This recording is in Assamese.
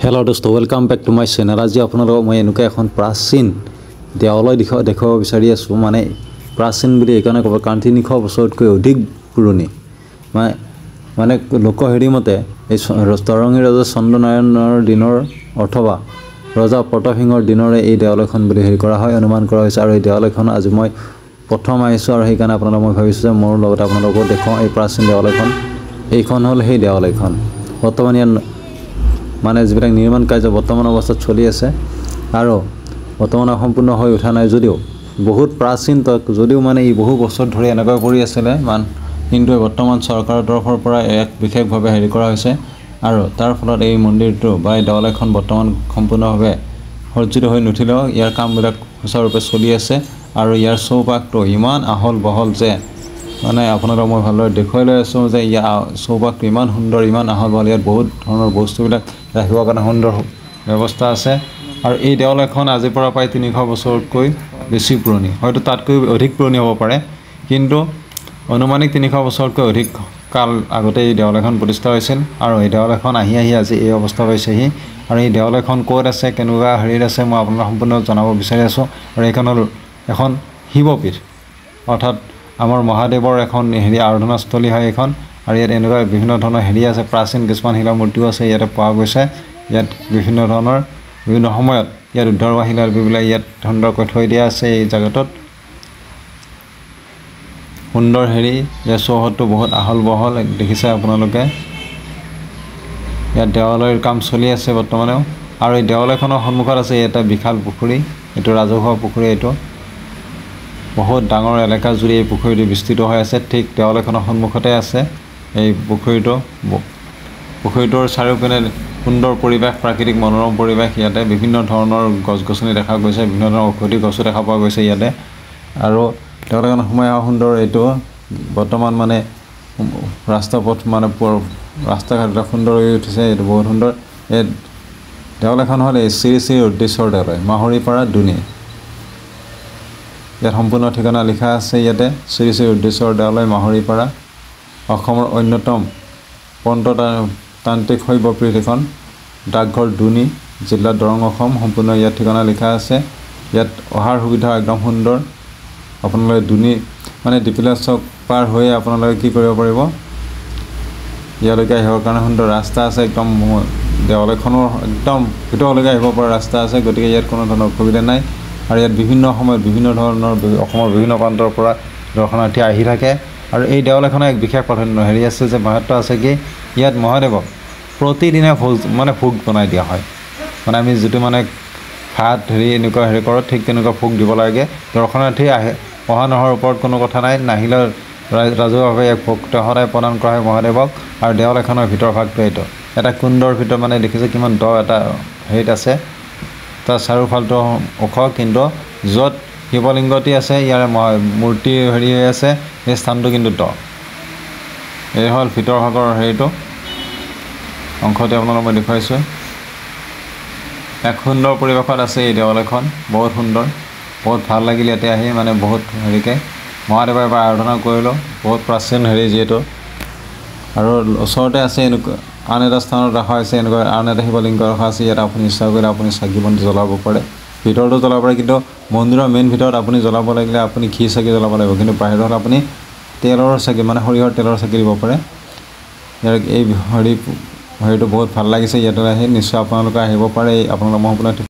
Hello dosto, welcome back to my channel. আজি আপোনালোকক মই এনেকুৱা এখন প্ৰাচীন দেৱালয় দেখাব বিচাৰি আছো মানে প্ৰাচীন বুলি এইকাৰণে ক'ব কাৰণ 300 বছৰতকৈ অধিক পুৰণি মানে লোকহেৰি মতে এই তৰংগী ৰজা চন্দ্ৰনাৰায়ণৰ দিনৰ অথবা ৰজা প্ৰতাপ সিংহৰ দিনৰে এই দেৱালয়খন বুলি হেৰি কৰা হয় অনুমান কৰা হৈছে আৰু এই দেৱালয়খন আজি মই প্ৰথম আহিছো আৰু সেইকাৰণে আপোনালোকক মই ভাবিছো যে মোৰ লগত আপোনালোকক দেখাও এই প্ৰাচীন দেৱালয়খন এইখন হ'ল সেই দেৱালয়খন বৰ্তমান মানে যিবিলাক নিৰ্মাণ কাৰ্য বৰ্তমান অৱস্থাত চলি আছে আৰু বৰ্তমান সম্পূৰ্ণ হৈ উঠা নাই যদিও বহুত প্ৰাচীন যদিও মানে এই বহু বছৰ ধৰি এনেকৈ কৰি আছিলে কিন্তু বৰ্তমান চৰকাৰৰ তৰফৰ পৰা এক বিশেষভাৱে হেৰি কৰা হৈছে আৰু তাৰ ফলত এই মন্দিৰটো বা এই দেৱালয়খন বৰ্তমান সম্পূৰ্ণভাৱে সজ্জিত হৈ নুঠিলেও ইয়াৰ কামবিলাক সুচাৰুৰূপে চলি আছে আৰু ইয়াৰ চৌপাশটো ইমান আহল বহল যে মানে আপোনালোকক মই ভালদৰে দেখুৱাই লৈ আছোঁ যে ইয়াৰ চৌপাশটো ইমান সুন্দৰ ইমান আহল বহল ইয়াত বহুত ধৰণৰ বস্তুবিলাক ৰাখিবৰ কাৰণে সুন্দৰ ব্যৱস্থা আছে আৰু এই দেৱালয়খন আজিৰ পৰা প্ৰায় 300 বছৰতকৈ বেছি পুৰণি হয়তো তাতকৈ অধিক পুৰণি হ'ব পাৰে কিন্তু অনুমানিক 300 বছৰতকৈ অধিক কাল আগতে এই দেৱালয়খন প্ৰতিষ্ঠা হৈছিল আৰু এই দেৱালয়খন আহি আজি এই অৱস্থা পাইছেহি আৰু এই দেৱালয়খন ক'ত আছে কেনেকুৱা হেৰিত আছে মই আপোনালোকক সম্পূৰ্ণ জনাব বিচাৰি আছোঁ আৰু এইখন হ'ল এখন শিৱপীঠ অৰ্থাৎ আমাৰ মহাদেৱৰ এখন হেৰি আৰাধনাস্থলী হয় এইখন আৰু ইয়াত এনেকুৱা বিভিন্ন ধৰণৰ হেৰি আছে প্ৰাচীন কিছুমান শিলা মূৰ্তিও আছে ইয়াতে পোৱা গৈছে ইয়াত বিভিন্ন ধৰণৰ বিভিন্ন সময়ত ইয়াত উদ্ধাৰ হোৱা শিলাবিলাক ইয়াত সুন্দৰকৈ থৈ দিয়া আছে এই জাগাটোত সুন্দৰ হেৰি ইয়াৰ চৌহদটো বহুত আহল বহল দেখিছে আপোনালোকে ইয়াত দেৱালয়ৰ কাম চলি আছে বৰ্তমানেও আৰু এই দেৱালয়খনৰ সন্মুখত আছে এটা বিশাল পুখুৰী এইটো ৰাজহুৱা পুখুৰী এইটো বহুত ডাঙৰ এলেকা জুৰি এই পুখুৰীটো বিস্তৃত হৈ আছে ঠিক দেৱালয়খনৰ সন্মুখতে আছে এই পুখুৰীটোৰ চাৰিওপিনে সুন্দৰ পৰিৱেশ প্ৰাকৃতিক মনোৰম পৰিৱেশ ইয়াতে বিভিন্ন ধৰণৰ গছ-গছনি দেখা গৈছে বিভিন্ন ধৰণৰ ঔষধি গছো দেখা পোৱা গৈছে ইয়াতে আৰু দেৱালয়খনৰ সময় সুন্দৰ এইটো বৰ্তমান মানে ৰাস্তা পথ মানে ৰাস্তা ঘাট সুন্দৰ হৈ উঠিছে এইটো বহুত সুন্দৰ এই দেৱালয়খন হ'ল এই শ্ৰী শ্ৰী উদ্দেশ্বৰ দেৱালয় মাহৰিপাৰা দুনি ইয়াত সম্পূৰ্ণ ঠিকনা লিখা আছে ইয়াতে শ্ৰী শ্ৰী উদ্দেশ্বৰ দেৱালয় মাহৰিপাৰা অসমৰ অন্যতম প্ৰত্নতান্ত্ৰিক শৈৱপীঠ এখন ডাকঘৰ দুনি জিলা দৰং অসম সম্পূৰ্ণ ইয়াত ঠিকনা লিখা আছে ইয়াত অহাৰ সুবিধা একদম সুন্দৰ আপোনালোকে দুনি মানে ডিপিলা চক পাৰ হৈ আপোনালোকে কি কৰিব পাৰিব ইয়ালৈকে আহিবৰ কাৰণে সুন্দৰ ৰাস্তা আছে একদম দেৱালয়খনৰ একদম ভিতৰলৈকে আহিব পৰা ৰাস্তা আছে গতিকে ইয়াত কোনো ধৰণৰ অসুবিধা নাই আৰু ইয়াত বিভিন্ন সময়ত বিভিন্ন ধৰণৰ অসমৰ বিভিন্ন প্ৰান্তৰ পৰা দৰ্শনাৰ্থী আহি থাকে আৰু এই দেৱালয়খনৰ এক বিশেষ প্ৰাধান্য হেৰি আছে যে মাহাত্ম্য আছে কি ইয়াত মহাদেৱক প্ৰতিদিনে ভোগ বনাই দিয়া হয় মানে আমি যিটো মানে ভাত হেৰি এনেকুৱা হেৰি কৰোঁ ঠিক তেনেকুৱা ভোগ দিব লাগে দৰ্শনাৰ্থী অহা নহৰ ওপৰত কোনো কথা নাই নাহিলেও ৰাজহুৱাভাৱে এক ভোগ সদায় প্ৰদান কৰা হয় মহাদেৱক আৰু দেৱালয়খনৰ ভিতৰ ভাগটো এইটো এটা কুণ্ডৰ ভিতৰত মানে দেখিছে কিমান দ এটা হেৰিত আছে তাৰ চাৰিওফালটো ওখ কিন্তু য'ত শিৱলিংগটি আছে ইয়াৰ মূৰ্তি হেৰি হৈ আছে এই স্থানটো কিন্তু দ এই হ'ল ভিতৰ ভাগৰ হেৰিটো অংশতে আপোনালোকক মই দেখুৱাইছোঁ এক সুন্দৰ পৰিৱেশত আছে এই দেৱালয়খন বহুত সুন্দৰ বহুত ভাল লাগিল ইয়াতে আহি মানে বহুত হেৰিকৈ মহাদেৱৰ এবাৰ আৰাধনা কৰিলোঁ বহুত প্ৰাচীন হেৰি যিহেতু আৰু ওচৰতে আছে এনেকুৱা আন এটা স্থানত ৰখা হৈছে এনেকুৱা আন এটা শিৱলিংগ ৰখা আছে ইয়াত আপুনি ইচ্ছা কৰিলে আপুনি চাকি বন্তি জ্বলাব পাৰে ভিতৰতো জ্বলাব পাৰে কিন্তু মন্দিৰৰ মেইন ভিতৰত আপুনি জ্বলাব লাগিলে আপুনি ঘি চাকি জ্বলাব লাগিব কিন্তু বাহিৰত আপুনি তেলৰ চাকি মানে সৰিয়হৰ তেলৰ চাকি দিব পাৰে ইয়াৰ এই হেৰিটো বহুত ভাল লাগিছে ইয়াতে আহি নিশ্চয় আপোনালোকে আহিব পাৰে আপোনালোক মই